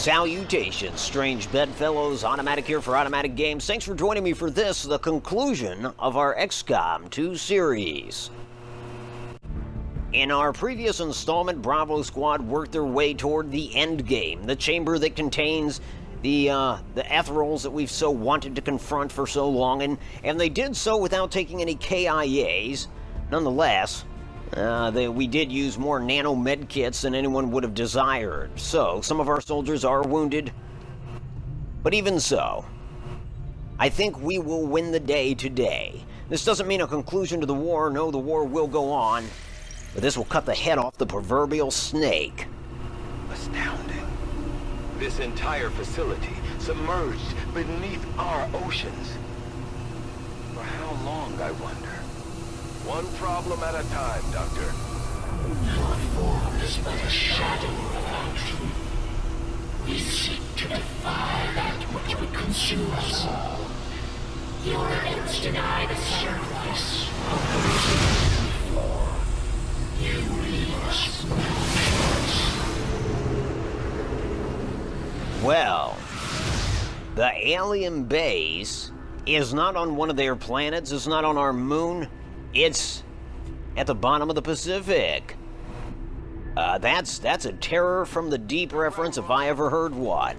Salutations, strange bedfellows. Automatic here for Automatic Games. Thanks for joining me for this, the conclusion of our XCOM 2 series. In our previous installment, Bravo Squad worked their way toward the end game, the chamber that contains the Ethereals that we've so wanted to confront for so long, and they did so without taking any KIAs. Nonetheless, we did use more nano med kits than anyone would have desired, so some of our soldiers are wounded. But even so, I think we will win the day today. This doesn't mean a conclusion to the war. No, the war will go on, but this will cut the head off the proverbial snake. Astounding. This entire facility submerged beneath our oceans. For how long, I wonder? One problem at a time, Doctor. Your form is but a shadow of our truth. We seek to defy that which would consume us all. Your efforts deny the sacrifice of the floor. You leave us no choice. Well, the alien base is not on one of their planets. It's not on our moon. It's at the bottom of the Pacific. That's a terror from the deep reference if I ever heard one.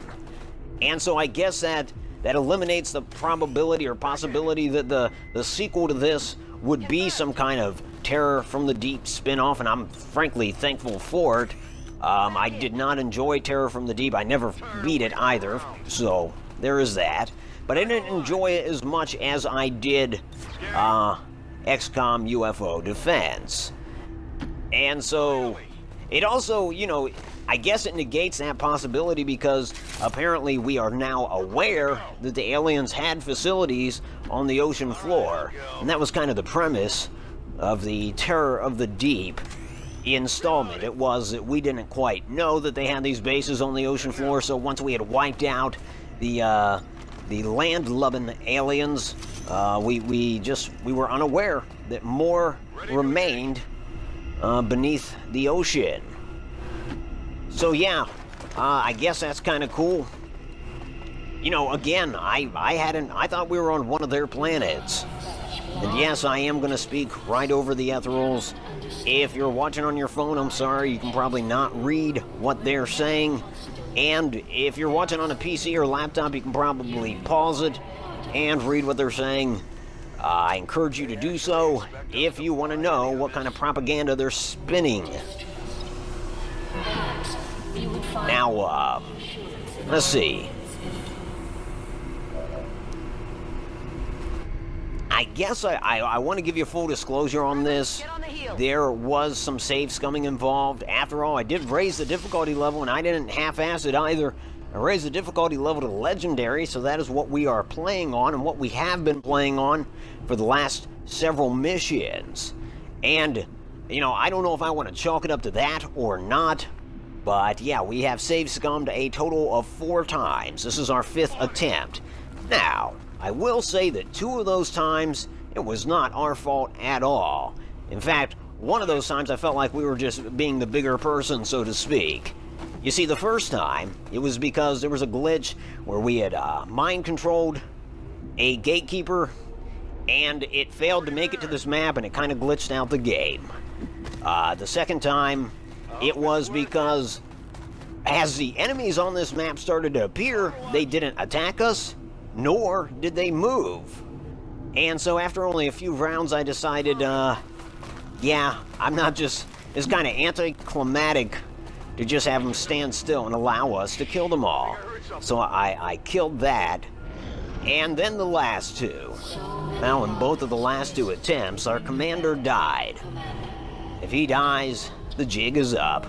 And so I guess that eliminates the probability or possibility that the sequel to this would be some kind of terror from the deep spin-off, and I'm frankly thankful for it. I did not enjoy Terror from the Deep. I never beat it either, so there is that. But I didn't enjoy it as much as I did XCOM UFO Defense. And so it also, I guess it negates that possibility because apparently we are now aware that the aliens had facilities on the ocean floor. And that was kind of the premise of the Terror of the Deep installment. It was that we didn't quite know that they had these bases on the ocean floor, so once we had wiped out the land-loving aliens, we were unaware that more remained beneath the ocean. So yeah, I guess that's kind of cool. Again, I thought we were on one of their planets. And yes, I am going to speak right over the Ethereals. If you're watching on your phone, I'm sorry, you can probably not read what they're saying. And if you're watching on a PC or laptop, you can probably pause it and read what they're saying. I encourage you to do so if you want to know what kind of propaganda they're spinning. Now, let's see. I guess I want to give you full disclosure on this. There was some save scumming involved. After all, I did raise the difficulty level, and I didn't half-ass it either. I raised the difficulty level to Legendary, so that is what we are playing on and what we have been playing on for the last several missions. And, I don't know if I want to chalk it up to that or not, but yeah, we have save scummed a total of 4 times. This is our 5th attempt. Now, I will say that 2 of those times, it was not our fault at all. In fact, one of those times I felt like we were just being the bigger person, so to speak. You see, the first time, it was because there was a glitch where we had mind-controlled a gatekeeper, and it failed to make it to this map, and it kind of glitched out the game. The second time, it was because as the enemies on this map started to appear, they didn't attack us, nor did they move. And so after only a few rounds, I decided, yeah, I'm not just... It's kind of anticlimactic to just have them stand still and allow us to kill them all. So I killed that. And then the last 2. Now, in both of the last 2 attempts, our commander died. If he dies, the jig is up.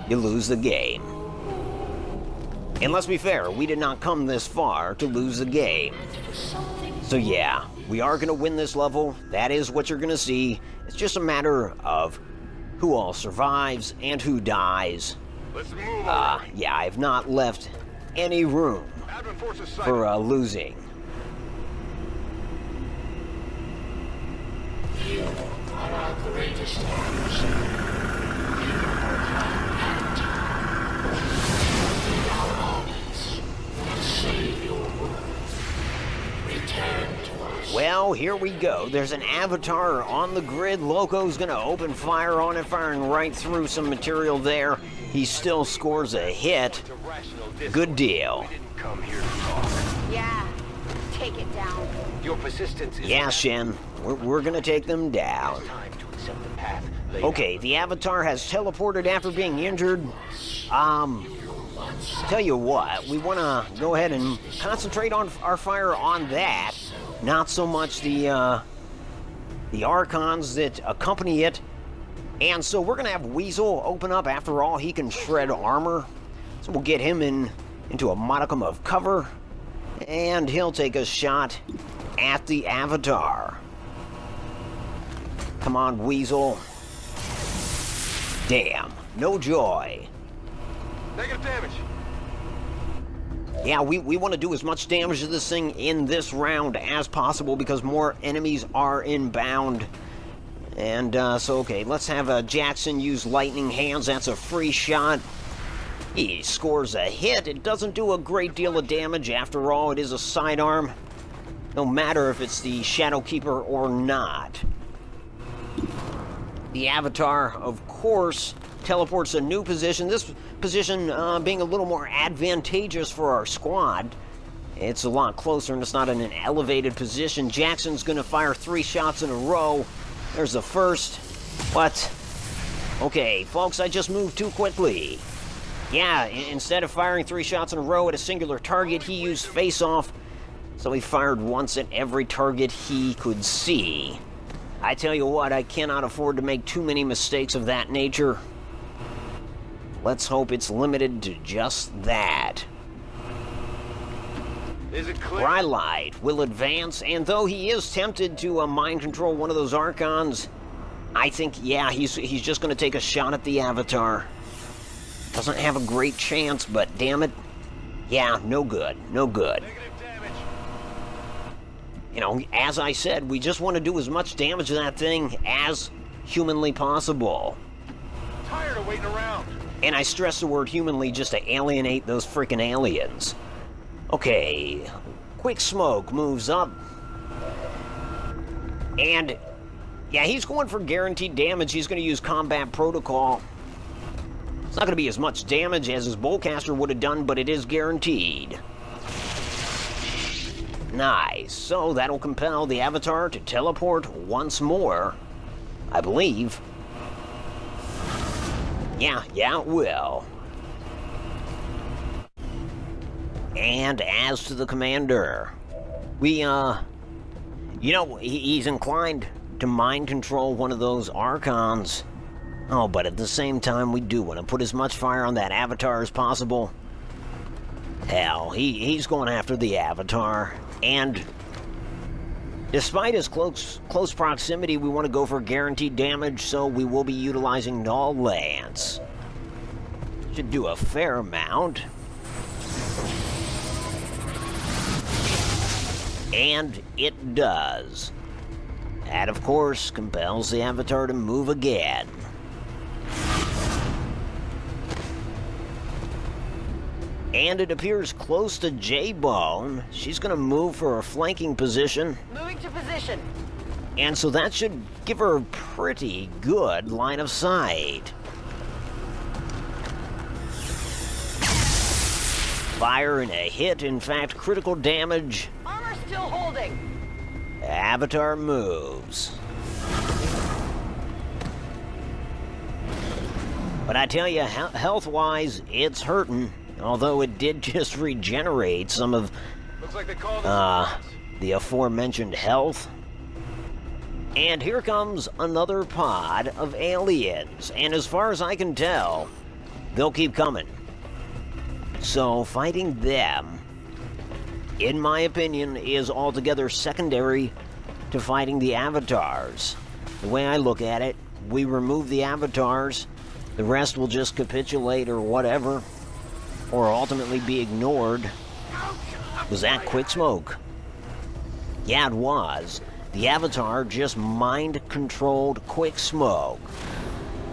You lose the game. And let's be fair, we did not come this far to lose the game. So yeah, we are going to win this level. That is what you're going to see. It's just a matter of who all survives and who dies. Yeah, I've not left any room for losing. You are our greatest adversary. You are our So here we go. There's an avatar on the grid. Loco's gonna open fire on it, firing right through some material there. He still scores a hit. Good deal. We didn't come here to talk. Yeah, take it down. Your persistence is Yeah, Shen. We're gonna take them down. time to accept the path laid Okay, the avatar has teleported after being injured. Tell you what, we want to go ahead and concentrate on our fire on that, not so much the Archons that accompany it. And so we're gonna have Weasel open up. After all, he can shred armor, so we'll get him into a modicum of cover, and he'll take a shot at the avatar. Come on, Weasel. Damn, no joy. Negative damage. Yeah, we want to do as much damage to this thing in this round as possible because more enemies are inbound. And so, okay, let's have Jackson use lightning hands. That's a free shot. He scores a hit. It doesn't do a great deal of damage. After all, it is a sidearm. No matter if it's the Shadow Keeper or not. The avatar, of course, teleports a new position. This position being a little more advantageous for our squad. It's a lot closer and it's not in an elevated position. Jackson's going to fire 3 shots in a row. There's the first. What? Okay, folks, I just moved too quickly. Yeah, instead of firing 3 shots in a row at a singular target, he used face-off. So he fired once at every target he could see. I tell you what, I cannot afford to make too many mistakes of that nature. Let's hope it's limited to just that. Is it clear? Brylight will advance, and though he is tempted to mind control one of those Archons, I think, yeah, he's just going to take a shot at the avatar. Doesn't have a great chance, but damn it. Yeah, no good, no good. Negative damage. You know, as I said, we just want to do as much damage to that thing as humanly possible. Tired of waiting around. And I stress the word humanly just to alienate those freaking aliens. Okay, Quicksmoke moves up. And, yeah, he's going for guaranteed damage. He's going to use combat protocol. It's not going to be as much damage as his bowcaster would have done, but it is guaranteed. Nice. So that'll compel the avatar to teleport once more, I believe. Yeah, it will. And as to the commander, we, you know, he's inclined to mind control one of those Archons. Oh, but at the same time, we do want to put as much fire on that avatar as possible. Hell, he's going after the avatar. And despite his close proximity, we want to go for guaranteed damage, so we will be utilizing Null Lance. Should do a fair amount. And it does. That, of course, compels the avatar to move again. And it appears close to J-Bone. She's going to move for a flanking position. Moving to position. And so that should give her a pretty good line of sight. Fire and a hit, in fact, critical damage. Armor still holding. Avatar moves. But I tell you, health-wise, it's hurting. Although it did just regenerate some of Looks like they called the aforementioned health. And here comes another pod of aliens. And as far as I can tell, they'll keep coming. So fighting them, in my opinion, is altogether secondary to fighting the avatars. The way I look at it, we remove the avatars, the rest will just capitulate or whatever, or ultimately be ignored. Was that Quicksmoke? Yeah, it was. The avatar just mind-controlled Quicksmoke.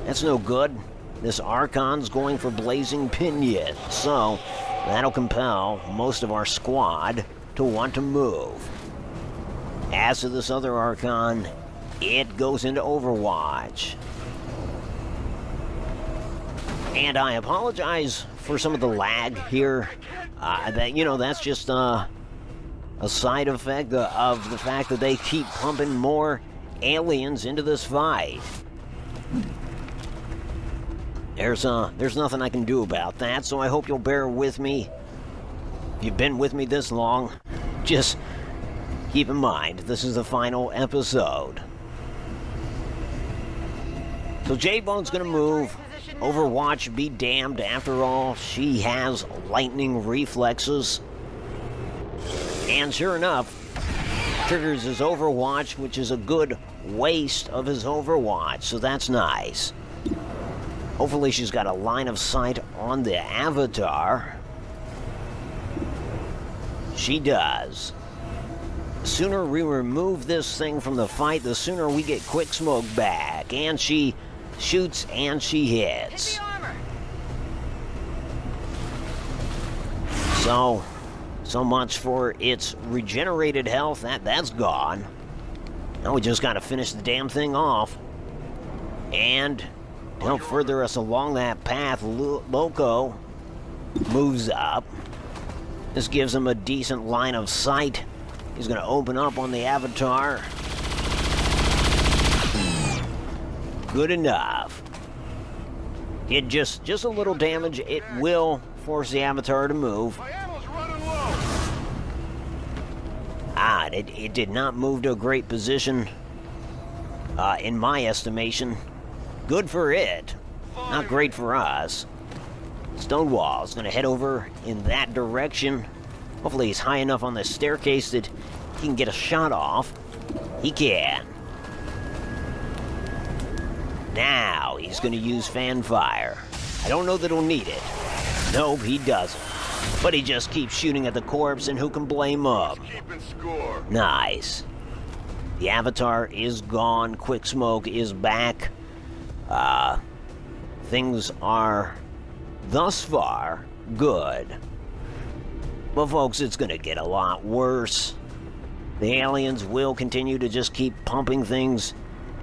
That's no good. This Archon's going for Blazing Pinion, so that'll compel most of our squad to want to move. As to this other Archon, it goes into Overwatch. And I apologize for some of the lag here. That's just a side effect of the fact that they keep pumping more aliens into this fight. There's nothing I can do about that, so I hope you'll bear with me. If you've been with me this long, just keep in mind, this is the final episode. So J-Bone's gonna move. Overwatch be damned, after all, she has lightning reflexes. And sure enough, triggers his Overwatch, which is a good waste of his Overwatch, so that's nice. Hopefully she's got a line of sight on the Avatar. She does. The sooner we remove this thing from the fight, the sooner we get Quicksmoke back. And she shoots and she hits. Hit the armor. So much for its regenerated health. That's gone. Now we just gotta finish the damn thing off. And to help further us along that path, Loco moves up. This gives him a decent line of sight. He's gonna open up on the Avatar. Good enough. Did just a little damage. It will force the Avatar to move. It did not move to a great position, in my estimation. Good for it, not great for us. Stonewall's gonna head over in that direction. Hopefully he's high enough on the staircase that he can get a shot off. He can. Now he's gonna use Fanfire. I don't know that he'll need it. Nope, he doesn't. But he just keeps shooting at the corpse, and who can blame him? Keeping score. Nice. The Avatar is gone. Quicksmoke is back. Things are, thus far, good. But folks, it's gonna get a lot worse. The aliens will continue to just keep pumping things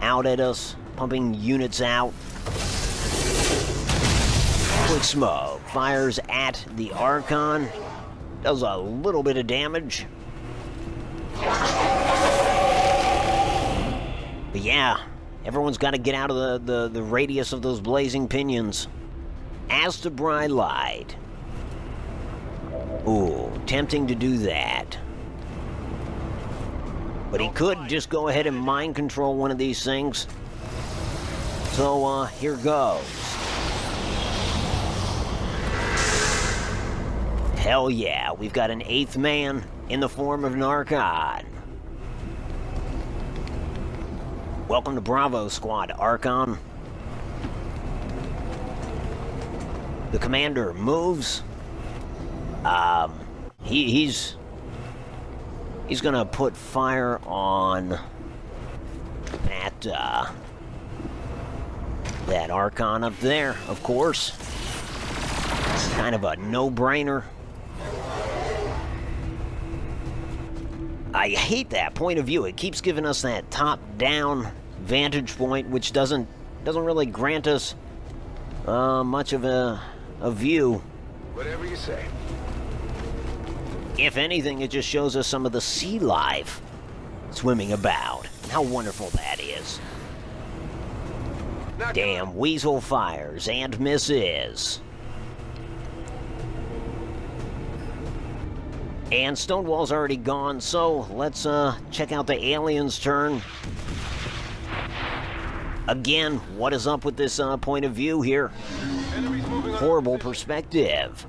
out at us, pumping units out. Quicksmoke fires at the Archon, does a little bit of damage. But yeah, everyone's got to get out of the radius of those blazing pinions. As to Brylight, ooh, tempting to do that. But he could just go ahead and mind control one of these things. So, here goes. Hell yeah, we've got an 8th man in the form of an Archon. Welcome to Bravo Squad, Archon. The commander moves. He's gonna put fire on that Archon up there, of course. Kind of a no-brainer. I hate that point of view. It keeps giving us that top-down vantage point, which doesn't really grant us much of a view. Whatever you say. If anything, it just shows us some of the sea life swimming about. And how wonderful that is. Damn, Weasel fires and misses. And Stonewall's already gone, so let's check out the aliens' turn. Again, what is up with this point of view here? Horrible perspective.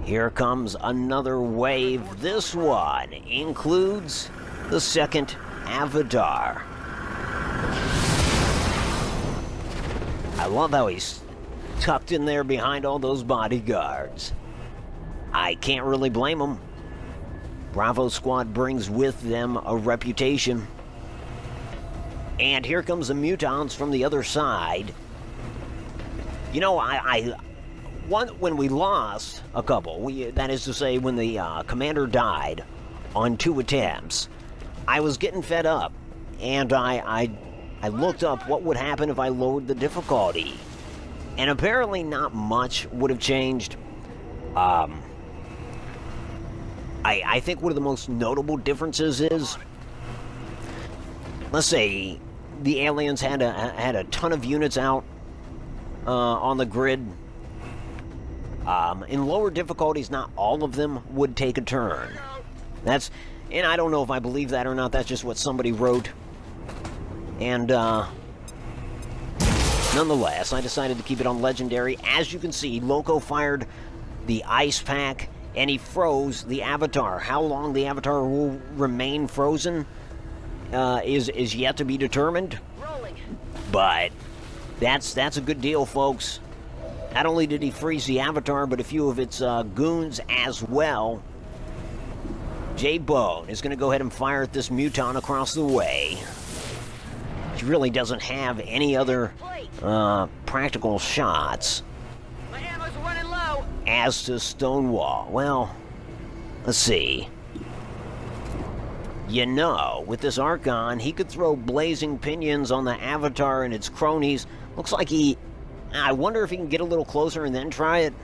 Here comes another wave. This one includes the 2nd Avatar. I love how he's tucked in there behind all those bodyguards. I can't really blame them. Bravo Squad brings with them a reputation. And here comes the mutants from the other side. You know, when we lost a couple, that is to say when the commander died on 2 attempts, I was getting fed up, and I looked up what would happen if I lowered the difficulty, and apparently not much would have changed. I think one of the most notable differences is, let's say the aliens had a ton of units out on the grid. In lower difficulties, not all of them would take a turn. And I don't know if I believe that or not. That's just what somebody wrote. And nonetheless, I decided to keep it on Legendary. As you can see, Loco fired the ice pack, and he froze the Avatar. How long the Avatar will remain frozen is yet to be determined. Rolling. But that's a good deal, folks. Not only did he freeze the Avatar, but a few of its goons as well. J-Bone is going to go ahead and fire at this Muton across the way. He really doesn't have any other practical shots. My ammo's running low. As to Stonewall, well, let's see. You know, with this Archon, he could throw blazing pinions on the Avatar and its cronies. Looks like I wonder if he can get a little closer and then try it.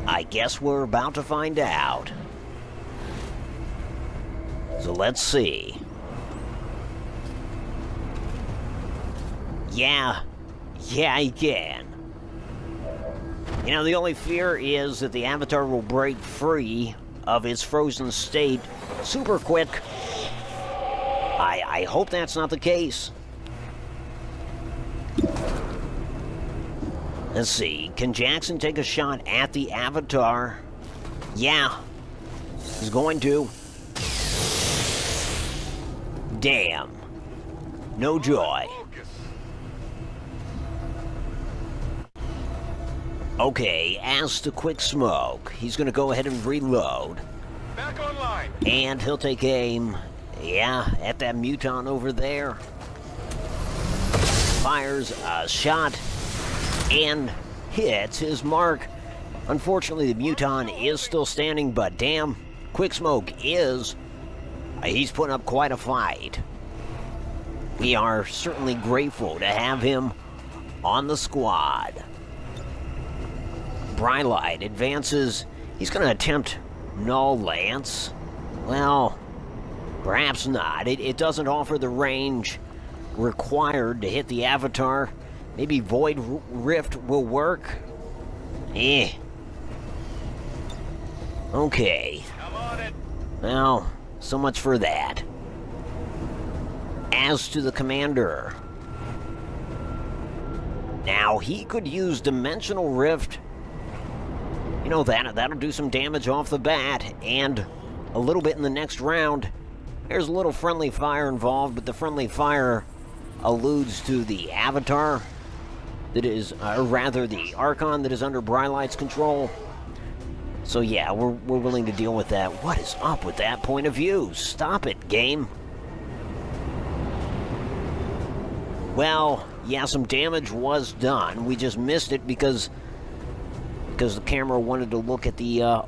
I guess we're about to find out. So let's see. Yeah, he can. You know, the only fear is that the Avatar will break free of its frozen state super quick. I hope that's not the case. Let's see, can Jackson take a shot at the Avatar? Yeah, he's going to. Damn. No joy. Okay, as to Quicksmoke, he's going to go ahead and reload. Back online. And he'll take aim, yeah, at that Muton over there. Fires a shot and hits his mark. Unfortunately, the Muton is still standing, but damn, Quicksmoke is... he's putting up quite a fight. We are certainly grateful to have him on the squad. Brylight advances. He's going to attempt Null Lance. Well, perhaps not. It doesn't offer the range required to hit the Avatar. Maybe Void Rift will work. Okay. Come on it. Well, so much for that. As to the Commander, now he could use Dimensional Rift. You know, that'll do some damage off the bat, and a little bit in the next round. There's a little friendly fire involved, but the friendly fire alludes to the Avatar that is, or rather the Archon that is under Brylight's control. So yeah, we're willing to deal with that. What is up with that point of view? Stop it, game. Well, yeah, some damage was done. We just missed it because the camera wanted to look at the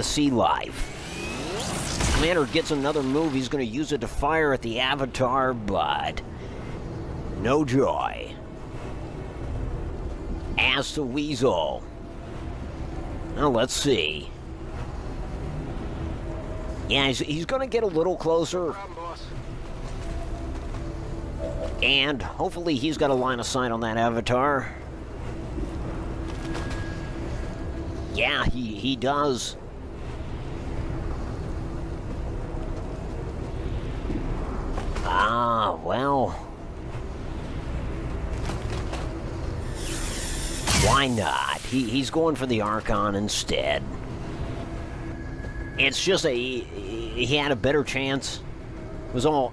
sea life. Commander gets another move. He's going to use it to fire at the Avatar, but no joy. As to Weasel, now let's see. Yeah, he's going to get a little closer. And hopefully he's got a line of sight on that Avatar. Yeah, he does. Ah, well. Why not? He's going for the Archon instead. It's just he had a better chance. It was all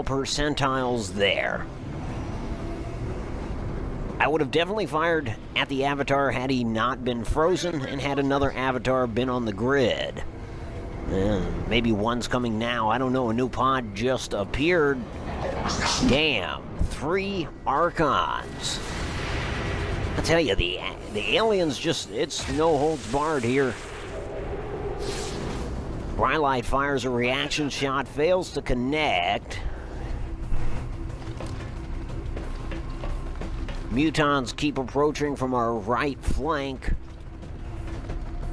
percentiles there. I would have definitely fired at the Avatar had he not been frozen and had another Avatar been on the grid. Maybe one's coming now. I don't know. A new pod just appeared. Damn. 3 Archons. I tell you, the aliens just, it's no holds barred here. Brylight fires a reaction shot, fails to connect. Mutons keep approaching from our right flank.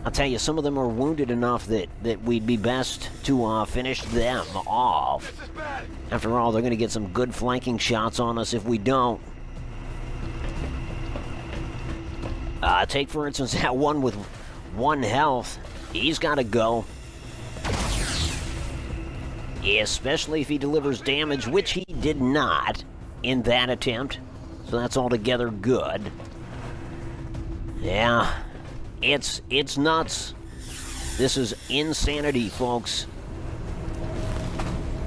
I'll tell you, some of them are wounded enough that we'd be best to finish them off. After all, they're going to get some good flanking shots on us if we don't. Take, for instance, that one with 1 health. He's got to go. Especially if he delivers damage, which he did not in that attempt. So that's altogether good. Yeah. It's nuts. This is insanity, folks.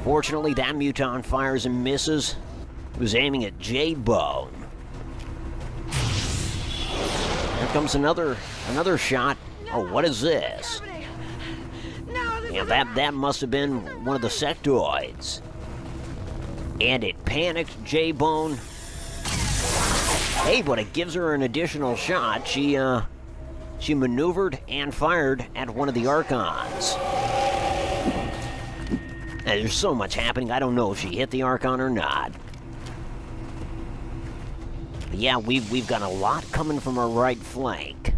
Fortunately, that Muton fires and misses. He was aiming at J-Bone. Here comes another shot. Oh, what is this? Yeah, that must have been one of the sectoids. And it panicked J-Bone. Hey, but it gives her an additional shot. She maneuvered and fired at one of the Archons. Now, there's so much happening, I don't know if she hit the Archon or not. But yeah, we've got a lot coming from our right flank.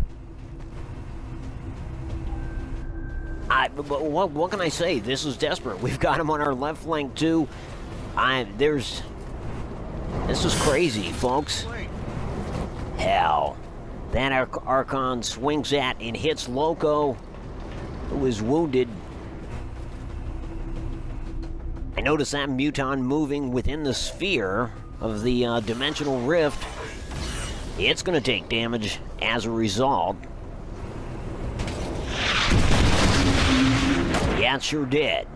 But what can I say? This is desperate. We've got him on our left flank too. This is crazy, folks. Hell. That Archon swings at and hits Loco, who is wounded. I notice that Muton moving within the sphere of the dimensional rift. It's going to take damage as a result. Yeah, it sure did.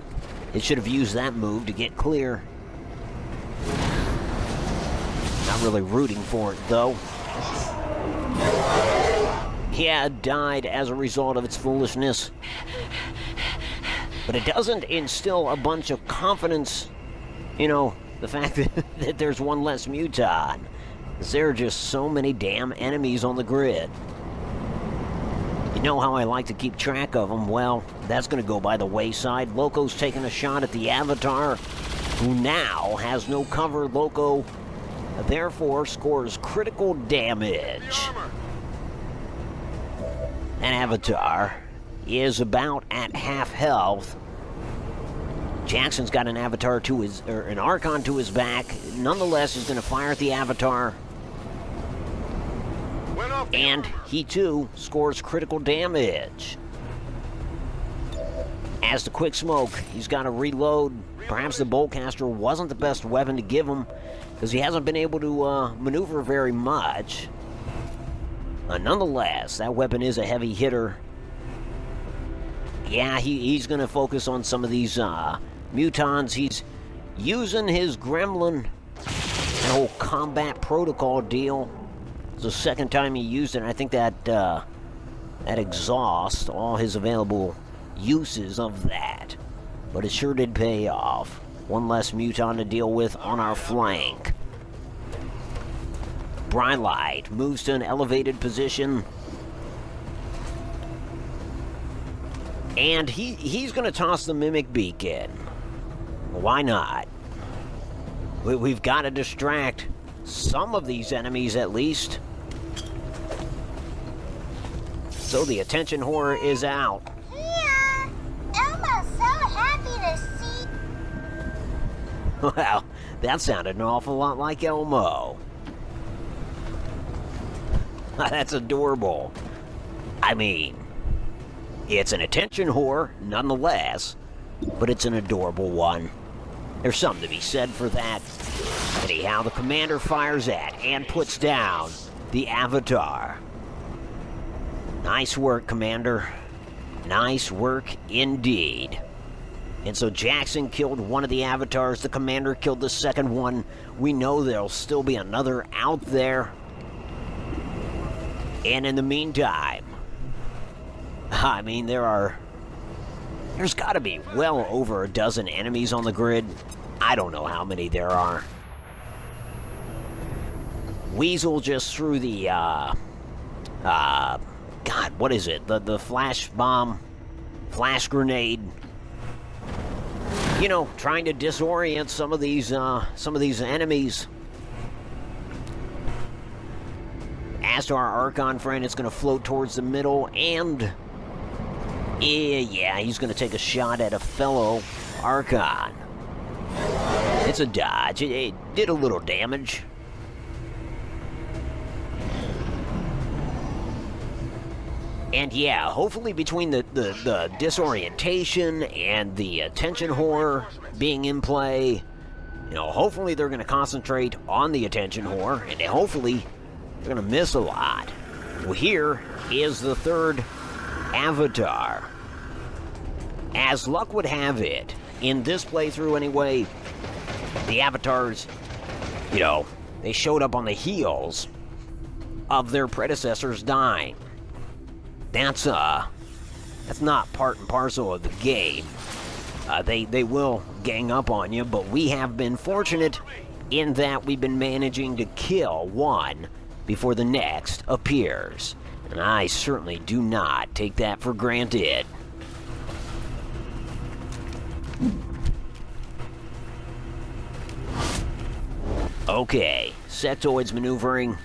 It should have used that move to get clear. Not really rooting for it, though. Yeah, it died as a result of its foolishness. But it doesn't instill a bunch of confidence, you know, the fact that there's one less Muton. There are just so many damn enemies on the grid. You know how I like to keep track of them? Well, that's going to go by the wayside. Loco's taking a shot at the Avatar, who now has no cover. Loco, therefore, scores critical damage. That Avatar is about at half health. Jackson's got an Avatar to his, or an Archon to his back. Nonetheless, he's going to fire at the Avatar. And he too scores critical damage. As the Quicksmoke, he's got to reload. Perhaps the Boltcaster wasn't the best weapon to give him, because he hasn't been able to maneuver very much. Nonetheless, that weapon is a heavy hitter. Yeah, he's going to focus on some of these Mutons. He's using his Gremlin, that whole combat protocol deal. It's the second time he used it, and I think that exhausts all his available uses of that. But it sure did pay off. One less Muton to deal with on our flank. Brylight moves to an elevated position. And he's going to toss the Mimic Beacon. Why not? We've got to distract some of these enemies at least. So the attention whore is out. Yeah, Elmo's so happy to see. Well, that sounded an awful lot like Elmo. That's adorable. I mean, it's an attention whore, nonetheless, but it's an adorable one. There's something to be said for that. Anyhow, the commander fires at and puts down the Avatar. Nice work, Commander. Nice work indeed. And so Jackson killed one of the Avatars. The Commander killed the second one. We know there'll still be another out there. And in the meantime, I mean, there's got to be well over a dozen enemies on the grid. I don't know how many there are. Weasel just threw the, God, what is it? The flash bomb, flash grenade you know, trying to disorient some of these enemies. As to our Archon friend, it's going to float towards the middle, and yeah, he's going to take a shot at a fellow Archon. It's a dodge. It did a little damage. And yeah, hopefully between the disorientation and the attention whore being in play, you know, hopefully they're going to concentrate on the attention whore, and hopefully they're going to miss a lot. Well, here is the third avatar. As luck would have it, in this playthrough anyway, the avatars, you know, they showed up on the heels of their predecessors dying. That's not part and parcel of the game. They will gang up on you, but we have been fortunate in that we've been managing to kill one before the next appears. And I certainly do not take that for granted. Okay, sectoids maneuvering.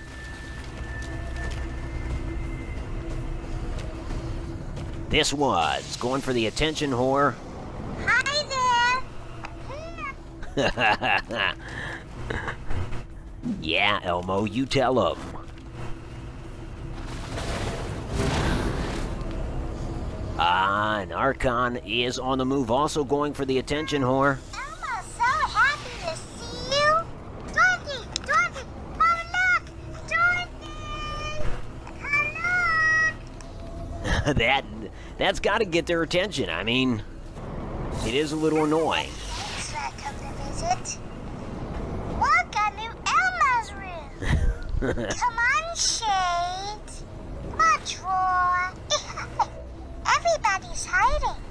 This one's going for the attention whore. Hi there! Yeah, Elmo, you tell him. An Archon is on the move, also going for the attention whore. Elmo's so happy to see you. Dorothy! Oh, look! Dorothy! Look! That's got to get their attention. I mean, it is a little annoying. Thanks for coming to visit. Look, a new Elmo's room. Come on, Shade. Come on, Troy. Everybody's hiding.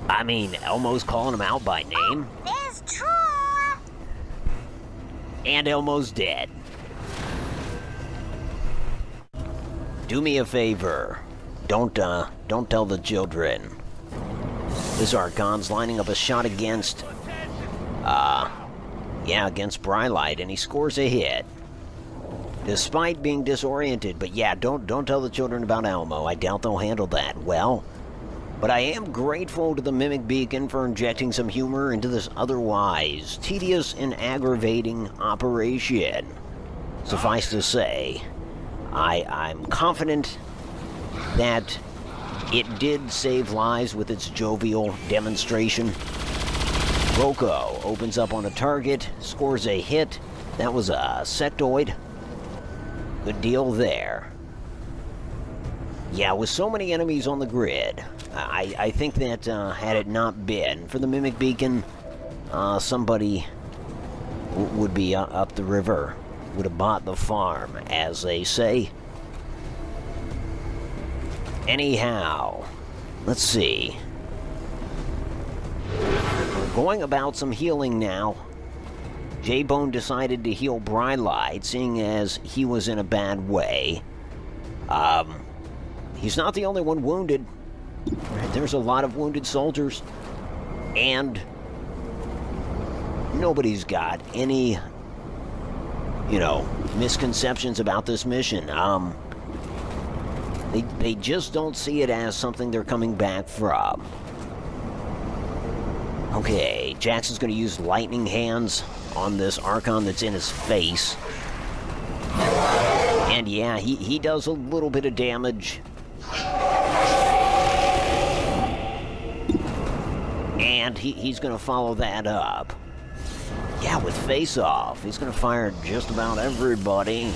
I mean, Elmo's calling him out by name. There's Troy. And Elmo's dead. Do me a favor. Don't tell the children. This Archon's lining up a shot against, against Brylight, and he scores a hit. Despite being disoriented, but yeah, don't tell the children about Elmo. I doubt they'll handle that well. But I am grateful to the Mimic Beacon for injecting some humor into this otherwise tedious and aggravating operation. Suffice to say, I'm confident that it did save lives with its jovial demonstration. Loco opens up on a target, scores a hit. That was a sectoid. Good deal there. Yeah, with so many enemies on the grid, I think that had it not been for the Mimic Beacon, somebody would be up the river, would have bought the farm, as they say. Anyhow, let's see. We're going about some healing now. J-Bone decided to heal Brylight, seeing as he was in a bad way. He's not the only one wounded. There's a lot of wounded soldiers. And nobody's got any, misconceptions about this mission. They just don't see it as something they're coming back from. Okay, Jackson's going to use lightning hands on this Archon that's in his face. And yeah, he does a little bit of damage. And he's going to follow that up. Yeah, with Face Off. He's going to fire just about everybody.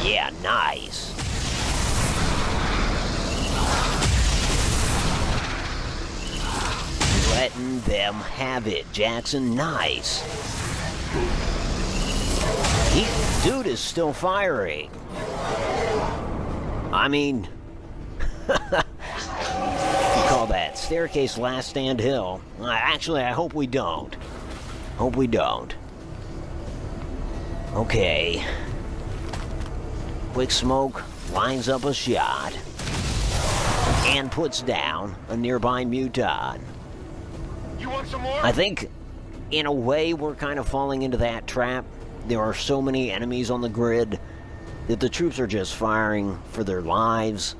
Yeah, nice. Letting them have it, Jackson. Nice. Dude is still firing. I mean, you call that staircase last stand hill? Actually, I hope we don't. Hope we don't. Okay. Quicksmoke lines up a shot. and puts down a nearby muton. You want some more? I think, in a way, we're kind of falling into that trap. There are so many enemies on the grid that the troops are just firing for their lives.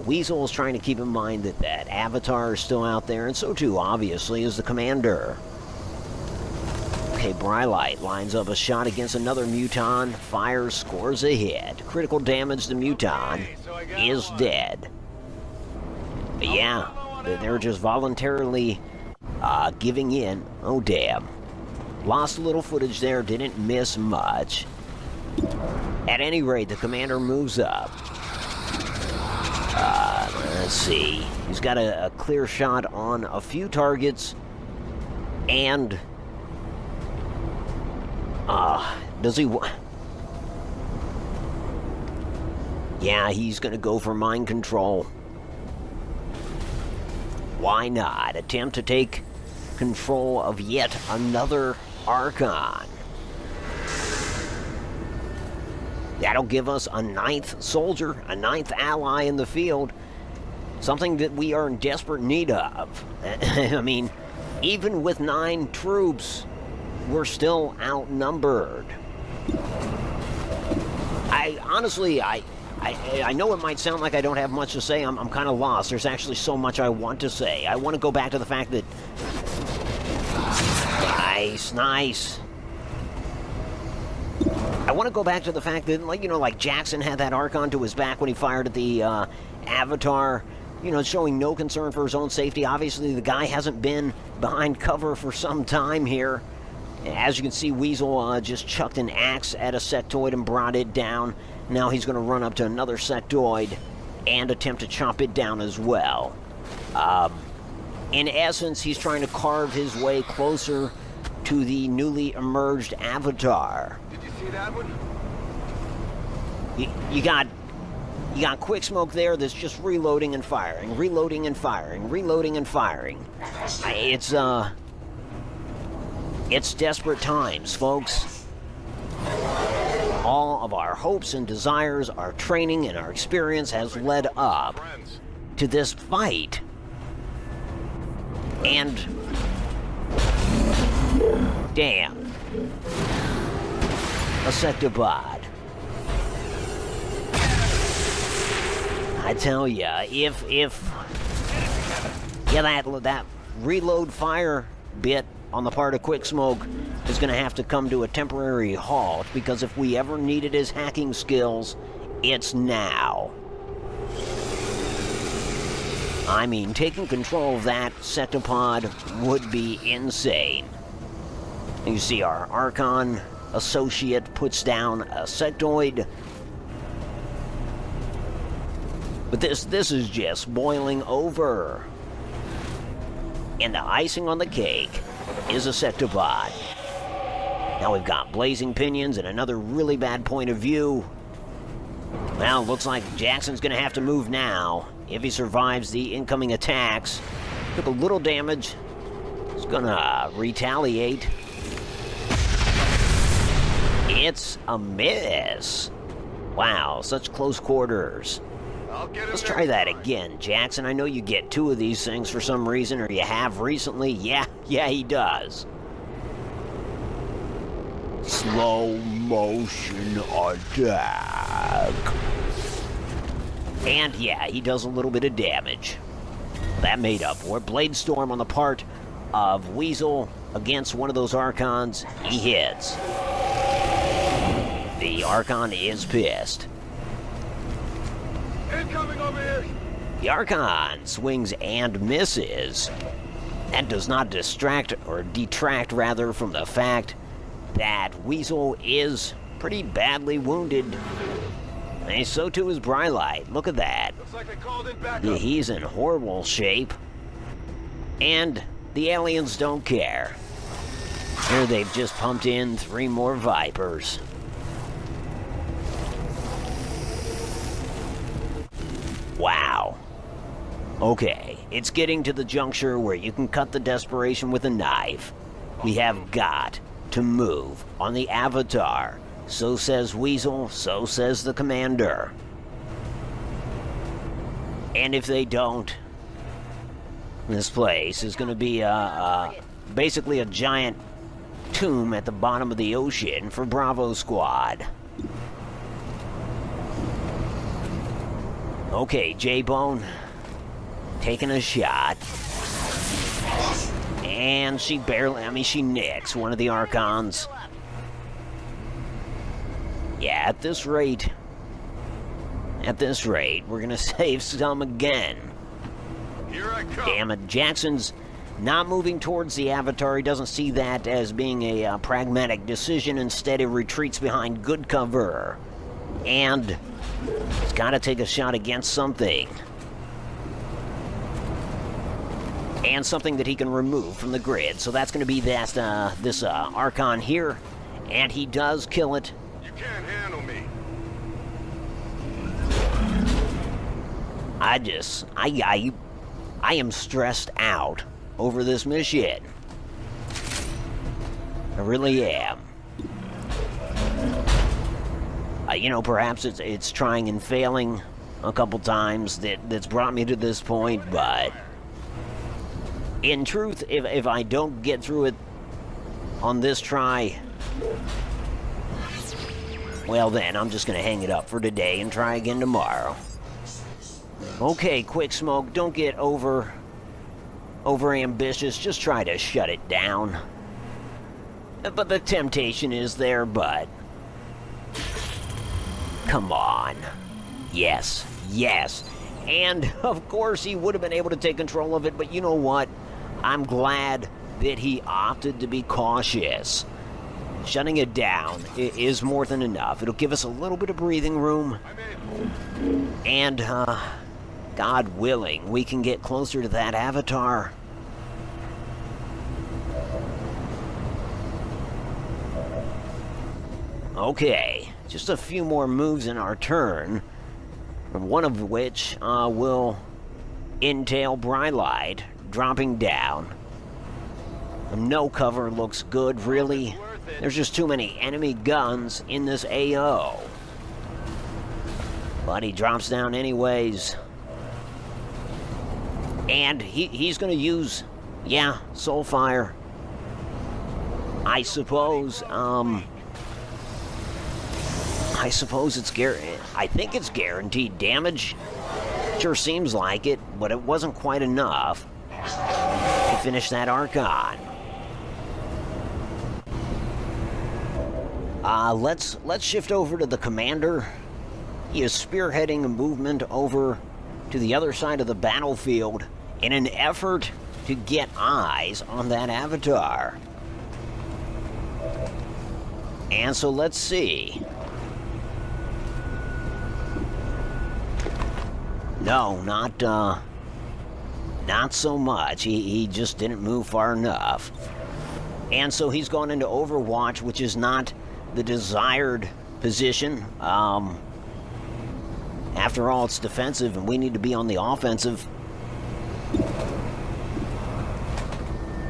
Weasel is trying to keep in mind that that Avatar is still out there, and so too, obviously, is the commander. Okay, Brylight lines up a shot against another muton, fires, scores a hit. Critical damage, the muton is dead. But yeah, they're just voluntarily giving in. Oh, damn. Lost a little footage there, didn't miss much. At any rate, the commander moves up. Let's see. He's got a clear shot on a few targets. And... does he... Yeah, he's gonna go for mind control. Why not? Attempt to take control of yet another Archon. That'll give us a 9th soldier, a 9th ally in the field. Something that we are in desperate need of. I mean, even with 9 troops, we're still outnumbered. Honestly, I know it might sound like I don't have much to say. I'm kind of lost. There's actually so much I want to say. I want to go back to the fact that... Nice. I want to go back to the fact that, like Jackson had that Archon to his back when he fired at the Avatar, showing no concern for his own safety. Obviously, the guy hasn't been behind cover for some time here. As you can see, Weasel just chucked an axe at a sectoid and brought it down. Now he's going to run up to another sectoid and attempt to chop it down as well. In essence, he's trying to carve his way closer to the newly emerged Avatar. Did you see that one? You got Quicksmoke there that's just reloading and firing, reloading and firing, reloading and firing. It's desperate times, folks. All of our hopes and desires, our training and our experience has led up to this fight. And... damn. A Sectobot. I tell ya, if that reload fire bit on the part of Quicksmoke is going to have to come to a temporary halt, because if we ever needed his hacking skills, it's now. I mean, taking control of that Sectopod would be insane. You see our Archon associate puts down a sectoid. But this is just boiling over. And the icing on the cake is a Sectobot. Now we've got blazing pinions and another really bad point of view. Well, looks like Jackson's gonna have to move now if he survives the incoming attacks. Took a little damage. He's gonna retaliate. It's a miss. Wow, such close quarters. Let's try that again, Jackson. I know you get 2 of these things for some reason, or you have recently. Yeah, he does. Slow motion attack. And yeah, he does a little bit of damage. That made up for it. Blade Storm on the part of Weasel against one of those Archons. He hits. The Archon is pissed. Incoming over here! The Archon swings and misses. That does not detract from the fact that Weasel is pretty badly wounded. And so too is Brylight. Look at that. Looks like they called in backup. He's in horrible shape. And the aliens don't care. Here they've just pumped in 3 more Vipers. Wow. Okay, it's getting to the juncture where you can cut the desperation with a knife. We have got to move on the Avatar. So says Weasel, so says the commander. And if they don't, this place is going to be basically a giant tomb at the bottom of the ocean for Bravo Squad. Okay, J-Bone taking a shot. And she barely, she nicks one of the Archons. Yeah, at this rate, we're gonna save some again. Here I come. Damn it, Jackson's not moving towards the Avatar. He doesn't see that as being a pragmatic decision. Instead, he retreats behind good cover. And he's gotta take a shot against something. And something that he can remove from the grid. So that's gonna be this Archon here. And he does kill it. You can't handle me. I am stressed out over this mission. I really am. Perhaps it's trying and failing a couple times that's brought me to this point, but in truth, if I don't get through it on this try, well then, I'm just gonna hang it up for today and try again tomorrow. Okay, Quicksmoke, don't get over ambitious, just try to shut it down. But the temptation is there, but come on. Yes. And of course he would have been able to take control of it, but you know what? I'm glad that he opted to be cautious. Shutting it down is more than enough. It'll give us a little bit of breathing room. And, God willing, we can get closer to that Avatar. Okay, just a few more moves in our turn, one of which will entail Brylight dropping down. No cover looks good, really. There's just too many enemy guns in this AO. But he drops down anyways. And he's going to use, Soulfire. I suppose it's I think it's guaranteed damage. Sure seems like it, but it wasn't quite enough to finish that Archon. Let's shift over to the commander. He is spearheading a movement over to the other side of the battlefield in an effort to get eyes on that Avatar. And so let's see. No, not so much. He just didn't move far enough. And so he's gone into Overwatch, which is not the desired position. After all, it's defensive, and we need to be on the offensive.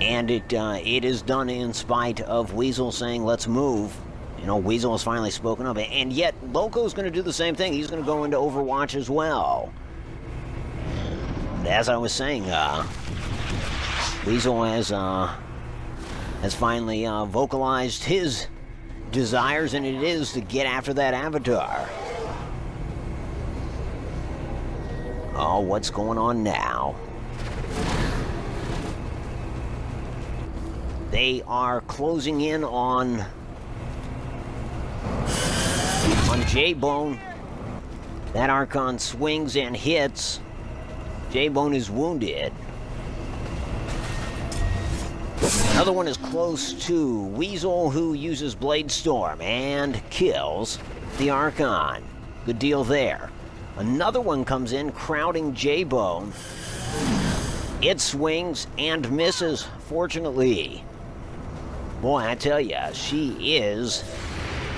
And it is done in spite of Weasel saying, let's move. Weasel has finally spoken up. And yet, Loco's going to do the same thing. He's going to go into Overwatch as well. As I was saying, Weasel has finally vocalized his desires, and it is to get after that Avatar. Oh, what's going on now? They are closing in on J-Bone. That Archon swings and hits. J-Bone is wounded. Another one is close to Weasel, who uses Blade Storm and kills the Archon. Good deal there. Another one comes in, crowding J-Bone. It swings and misses, fortunately. Boy, I tell ya, she is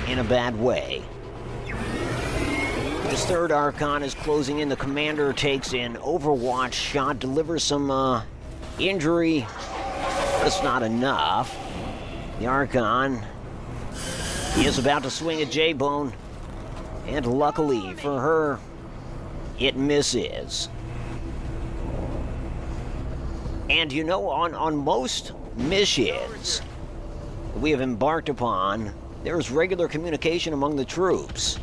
in a bad way. This third Archon is closing in. The commander takes an Overwatch shot, delivers some injury, but it's not enough. The Archon is about to swing at J-Bone, and luckily for her, it misses. And you know, on most missions we have embarked upon, there's regular communication among the troops.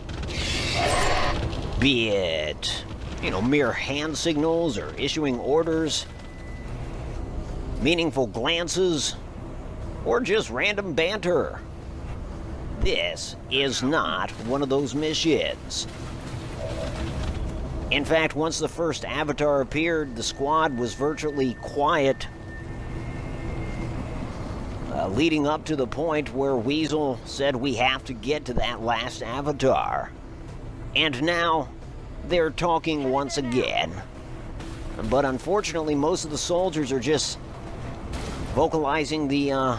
Be it, you know, mere hand signals or issuing orders, meaningful glances, or just random banter. This is not one of those missions. In fact, once the first avatar appeared, the squad was virtually quiet, leading up to the point where Weasel said we have to get to that last avatar. And now they're talking once again. But unfortunately, most of the soldiers are just vocalizing the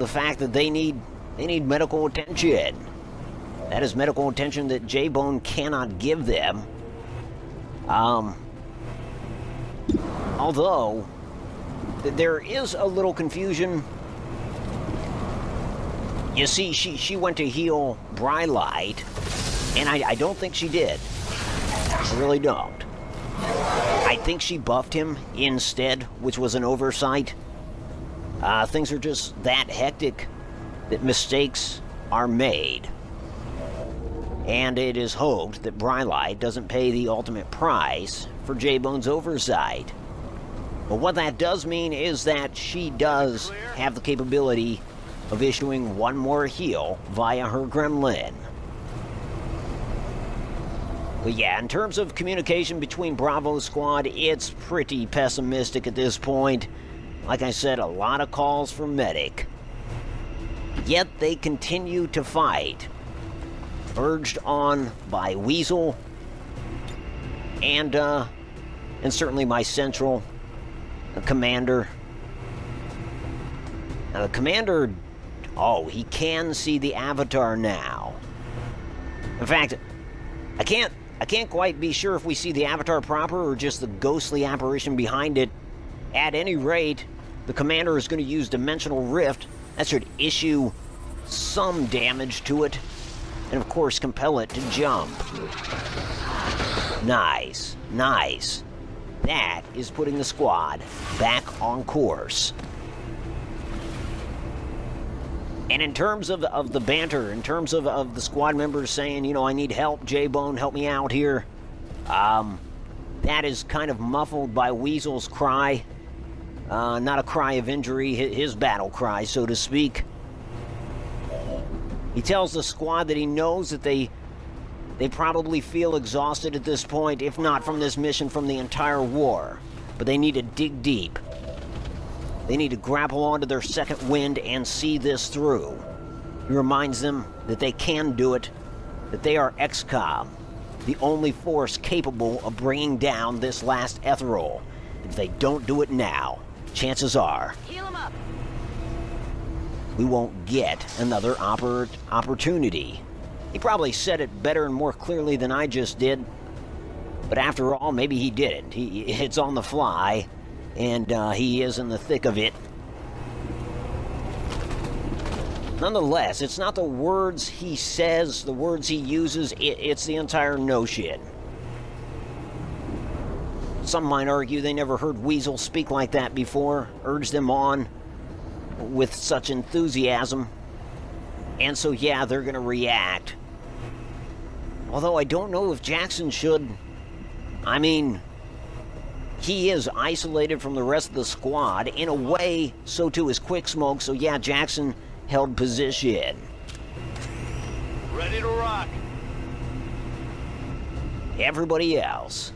fact that they need medical attention. That is medical attention that J-Bone cannot give them. Although there is a little confusion. You see, she went to heal Brylight, and I don't think she did. I really don't. I think she buffed him instead, which was an oversight. Things are just that hectic that mistakes are made. And it is hoped that Brylight doesn't pay the ultimate price for J-Bone's oversight. But what that does mean is that she does have the capability of issuing one more heal via her gremlin. But yeah, in terms of communication between Bravo's squad, it's pretty pessimistic at this point. Like I said, a lot of calls for medic. Yet they continue to fight, urged on by Weasel and certainly my central commander. Now the commander, oh, he can see the avatar now. In fact, I can't quite be sure if we see the avatar proper or just the ghostly apparition behind it. At any rate, the commander is going to use Dimensional Rift. That should issue some damage to it, and of course compel it to jump. Nice, nice. That is putting the squad back on course. And in terms of the banter, in terms of the squad members saying, you know, I need help, J-Bone, help me out here, that is kind of muffled by Weasel's cry. Not a cry of injury, his battle cry, so to speak. He tells the squad that he knows that they probably feel exhausted at this point, if not from this mission, from the entire war. But they need to dig deep. They need to grapple onto their second wind and see this through. He reminds them that they can do it, that they are XCOM, the only force capable of bringing down this last ethereal. If they don't do it now, chances are Heal him up. we won't get another opportunity. He probably said it better and more clearly than I just did, but after all, maybe he didn't. It's on the fly, and he is in the thick of it. Nonetheless, it's not the words he says, the words he uses, it's the entire notion. Some might argue they never heard Weasel speak like that before, urge them on with such enthusiasm. And so, yeah, they're going to react. Although I don't know if Jackson should. I mean, he is isolated from the rest of the squad. In a way, so too is Quicksmoke. So, yeah, Jackson held position. Ready to rock. Everybody else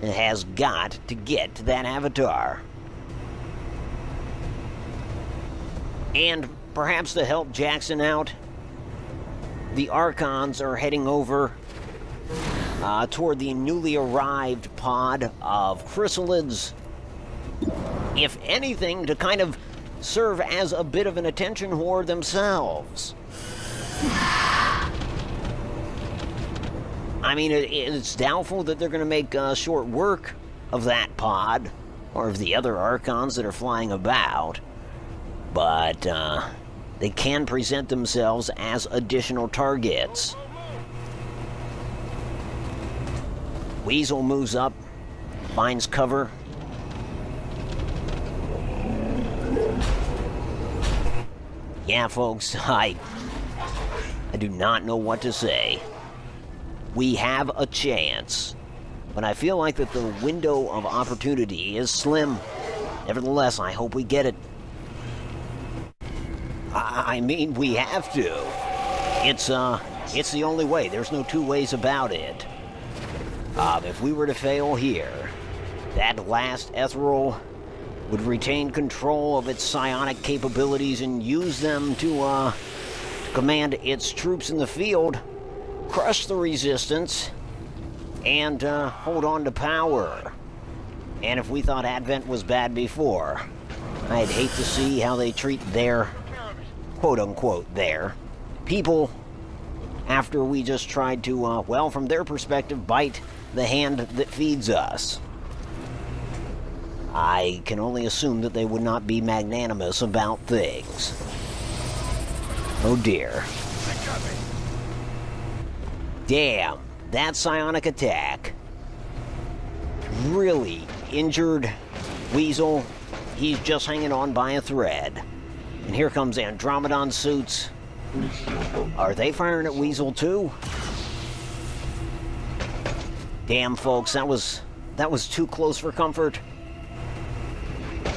has got to get to that avatar. And perhaps to help Jackson out, the Archons are heading over toward the newly arrived pod of chrysalids. If anything, to kind of serve as a bit of an attention whore themselves. I mean, it's doubtful that they're going to make short work of that pod, or of the other Archons that are flying about, but they can present themselves as additional targets. Weasel moves up, finds cover. Yeah, folks, I do not know what to say. We have a chance, but I feel like that the window of opportunity is slim. Nevertheless, I hope we get it. I mean, we have to. It's the only way. There's no two ways about it. If we were to fail here, that last ethereal would retain control of its psionic capabilities and use them to command its troops in the field, crush the resistance, and hold on to power. And if we thought Advent was bad before, I'd hate to see how they treat their, quote-unquote, their people after we just tried to, well, from their perspective, bite the hand that feeds us. I can only assume that they would not be magnanimous about things. Oh dear. Damn, that psionic attack really injured Weasel. He's just hanging on by a thread. And here comes Andromedon suits. Are they firing at Weasel too? Damn, folks, that was too close for comfort.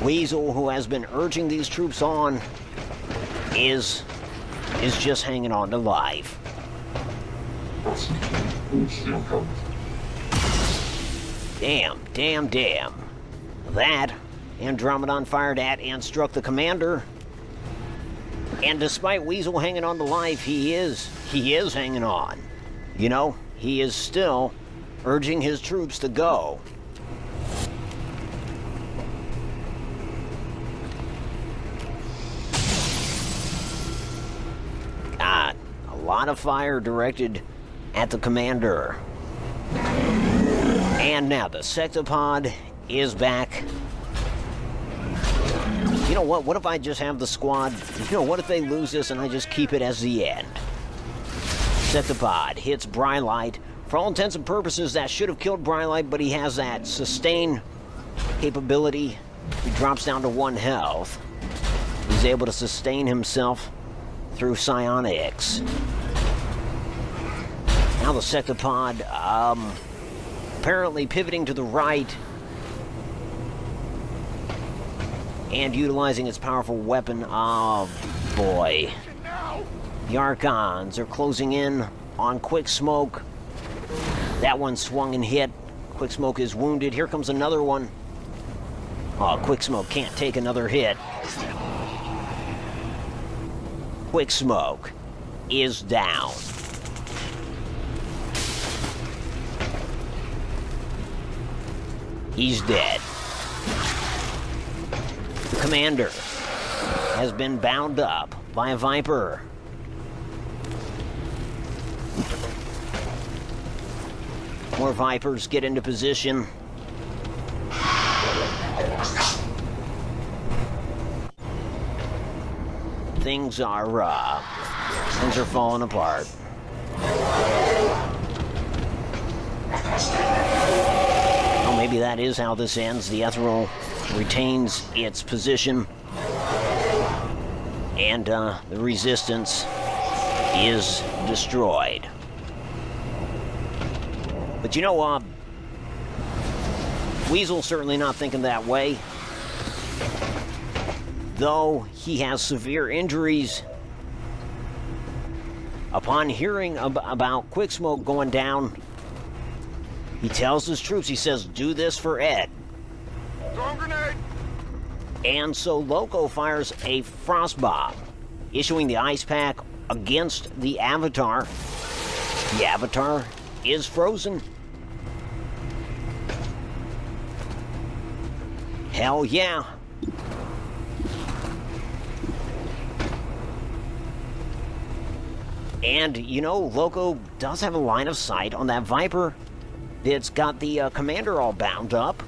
Weasel, who has been urging these troops on, is just hanging on to life. Damn. That Andromedon fired at and struck the commander. And despite Weasel hanging on to life, he is hanging on. You know, he is still urging his troops to go. God, a lot of fire directed at the commander. And now the Sectopod is back. You know what? What if I just have the squad? You know, what if they lose this and I just keep it as the end? Sectopod hits Brylight. For all intents and purposes, that should have killed Brylight, but he has that sustain capability. He drops down to 1 health. He's able to sustain himself through psionics. Now the Sectopod, apparently pivoting to the right and utilizing its powerful weapon. Oh boy. The Archons are closing in on Quicksmoke. That one swung and hit. Quicksmoke is wounded. Here comes another one. Oh, Quicksmoke can't take another hit. Quicksmoke is down. He's dead. The commander has been bound up by a Viper. More Vipers get into position. Things are falling apart. Well, maybe that is how this ends. The Ethereal retains its position, and the resistance is destroyed. But you know, Weasel's certainly not thinking that way. Though he has severe injuries, upon hearing about Quicksmoke going down, he tells his troops, he says, do this for Ed. Throw grenade! And so Loco fires a frost bomb, issuing the ice pack against the Avatar. The Avatar is frozen. Hell yeah. And, you know, Loco does have a line of sight on that Viper that's got the commander all bound up.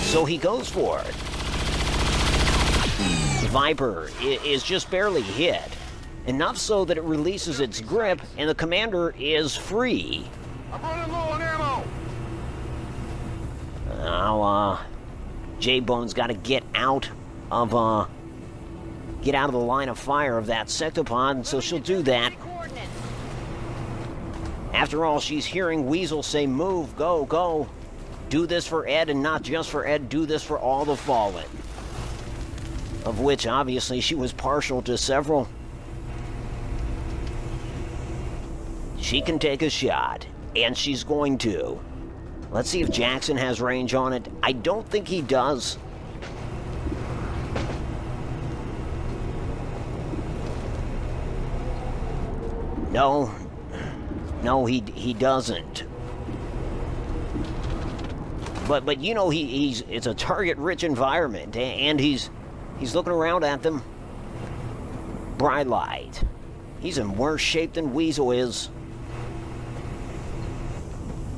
So he goes for it. The Viper is just barely hit. Enough so that it releases its grip and the commander is free. I'm running low on ammo! Now, J-Bone's got to get out of get out of the line of fire of that sectopod, so she'll do that. After all, she's hearing Weasel say, move, go, go. Do this for Ed, and not just for Ed, do this for all the Fallen. Of which, obviously, she was partial to several. She can take a shot, and she's going to. Let's see if Jackson has range on it. I don't think he does. No, he doesn't. But you know, it's a target-rich environment, and he's looking around at them. Brylight. He's in worse shape than Weasel is.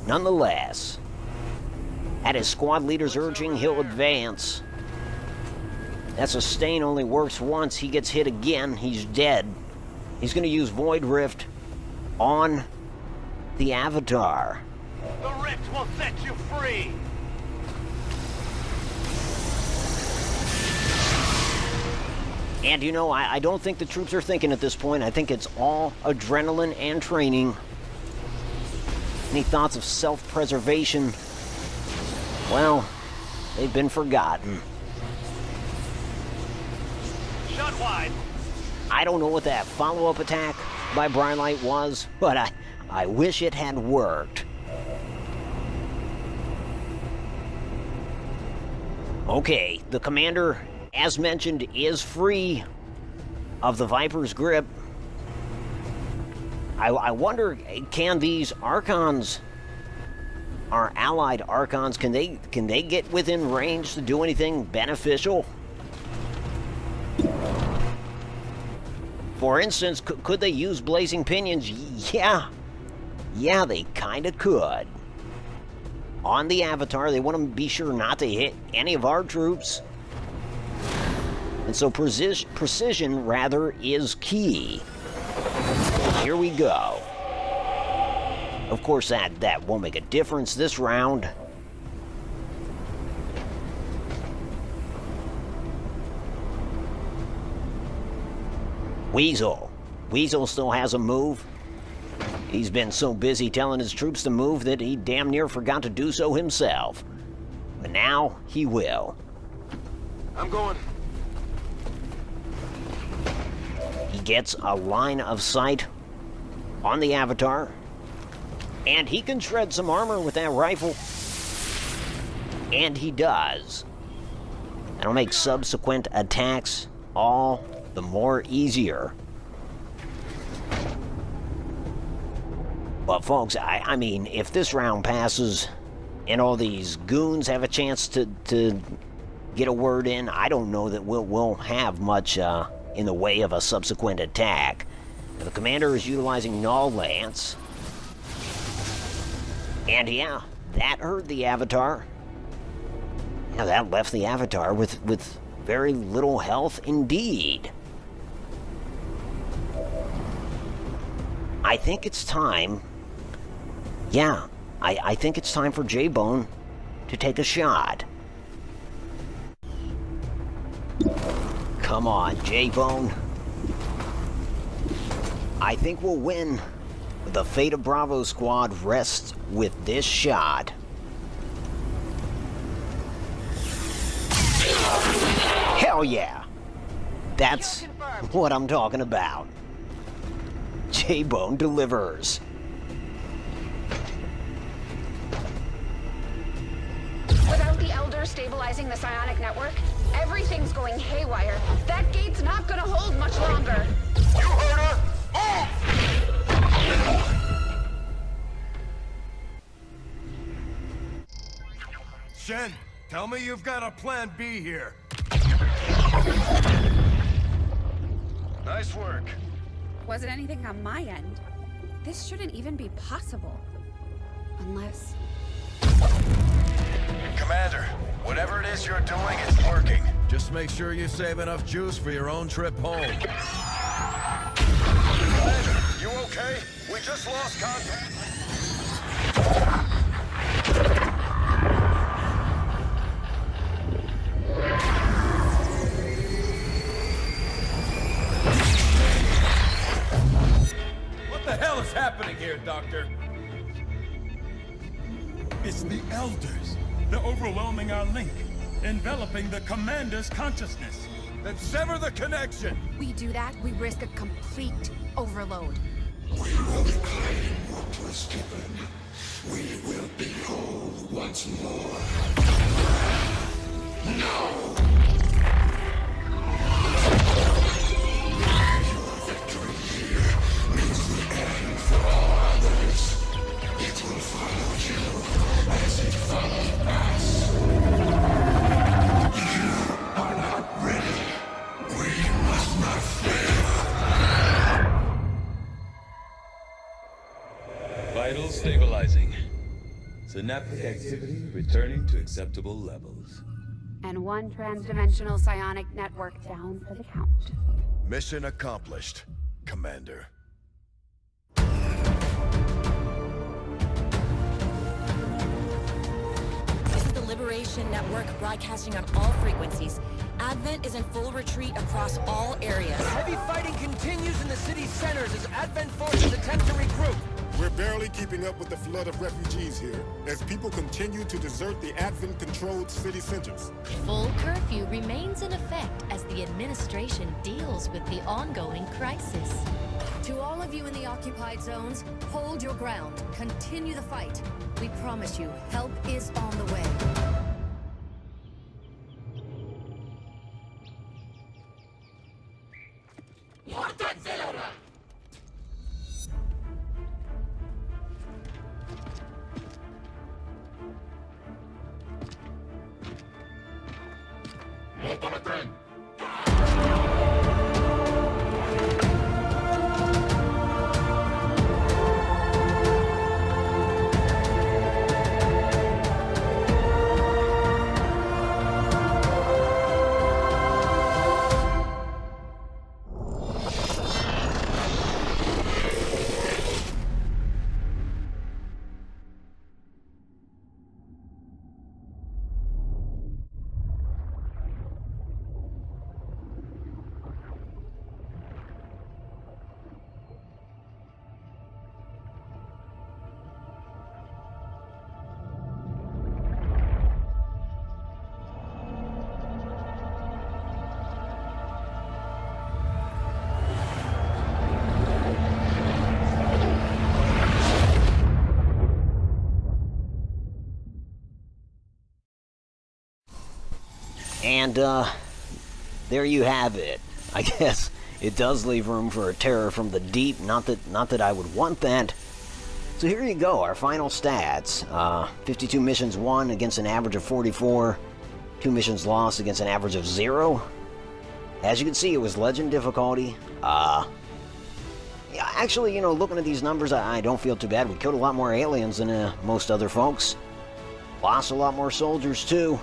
Nonetheless, at his squad leader's urging, he'll advance. That sustain only works once. He gets hit again, he's dead. He's going to use Void Rift on the Avatar. The Rift will set you free! And you know, I don't think the troops are thinking at this point. I think it's all adrenaline and training. Any thoughts of self-preservation? Well, they've been forgotten. Shut wide! I don't know what that follow-up attack by Brylight was, but I wish it had worked. Okay, the commander, as mentioned, is free of the Viper's grip. I wonder, can these Archons, our allied Archons, can they get within range to do anything beneficial? For instance, could they use Blazing Pinions? Yeah, they kind of could. On the Avatar, they want to be sure not to hit any of our troops. And so precision, rather, is key. Here we go. Of course, that won't make a difference this round. Weasel. Weasel still has a move. He's been so busy telling his troops to move that he damn near forgot to do so himself. But now, he will. I'm going. He gets a line of sight on the Avatar. And he can shred some armor with that rifle. And he does. That'll make subsequent attacks all the more easier. But folks, I mean, if this round passes and all these goons have a chance to get a word in, I don't know that we'll have much in the way of a subsequent attack. Now, the commander is utilizing Null Lance. And yeah, that hurt the Avatar. Yeah, that left the Avatar with very little health indeed. I think it's time. Yeah, I think it's time for J-Bone to take a shot. Come on, J-Bone. I think we'll win. The fate of Bravo Squad rests with this shot. Hell yeah! That's what I'm talking about. J-Bone delivers. Without the Elder stabilizing the psionic network, everything's going haywire. That gate's not gonna hold much longer. You heard her! Move! Shen, tell me you've got a plan B here. Nice work. Wasn't anything on my end. This shouldn't even be possible. Unless... Commander, whatever it is you're doing, it's working. Just make sure you save enough juice for your own trip home. Commander, you okay? We just lost contact. Doctor. It's the Elders. They're overwhelming our link, enveloping the Commander's consciousness. Then sever the connection! We do that, we risk a complete overload. We will reclaim what was given. We will be whole once more. No! Your victory here means the end for all others. It will follow you as it followed us. You are not ready. We must not fail. Vitals stabilizing. Synaptic activity returning to acceptable levels. And one transdimensional psionic network down for the count. Mission accomplished, Commander. This is the Liberation Network broadcasting on all frequencies. Advent is in full retreat across all areas. Heavy fighting continues in the city's centers as Advent forces attempt to regroup. We're barely keeping up with the flood of refugees here, as people continue to desert the Advent-controlled city centers. Full curfew remains in effect as the administration deals with the ongoing crisis. To all of you in the occupied zones, hold your ground. Continue the fight. We promise you, help is on the way. And, there you have it. I guess it does leave room for a terror from the deep, not that I would want that. So here you go, our final stats. 52 missions won against an average of 44. 2 missions lost against an average of 0. As you can see, it was Legend difficulty. Yeah, actually, you know, looking at these numbers, I don't feel too bad. We killed a lot more aliens than most other folks. Lost a lot more soldiers, too.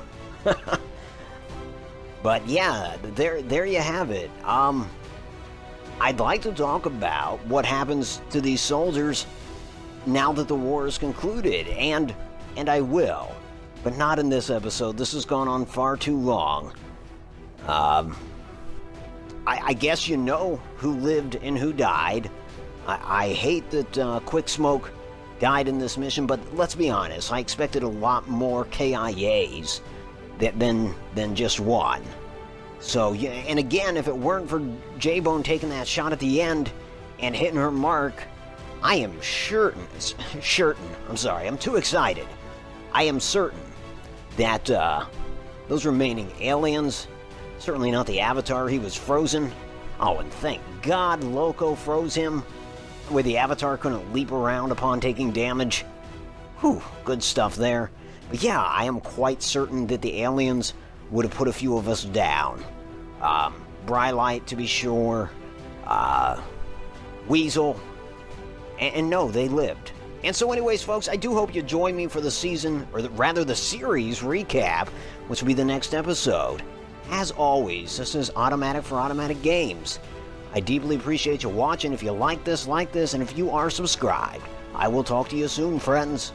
But yeah, there you have it. I'd like to talk about what happens to these soldiers now that the war is concluded, and I will, but not in this episode. This has gone on far too long. I guess you know who lived and who died. I hate that Quicksmoke died in this mission, but let's be honest, I expected a lot more KIAs than just one. So, yeah, and again, if it weren't for J-Bone taking that shot at the end and hitting her mark, I am I'm too excited. I am certain that those remaining aliens, certainly not the Avatar, he was frozen. Oh, and thank God Loco froze him, where the Avatar couldn't leap around upon taking damage. Whew, good stuff there. But yeah, I am quite certain that the aliens would have put a few of us down. Brylight, to be sure. Weasel. And no, they lived. And so anyways, folks, I do hope you join me for the season, or rather the series recap, which will be the next episode. As always, this is Automatic for Automatic Games. I deeply appreciate you watching. If you like this, and if you are subscribed, I will talk to you soon, friends.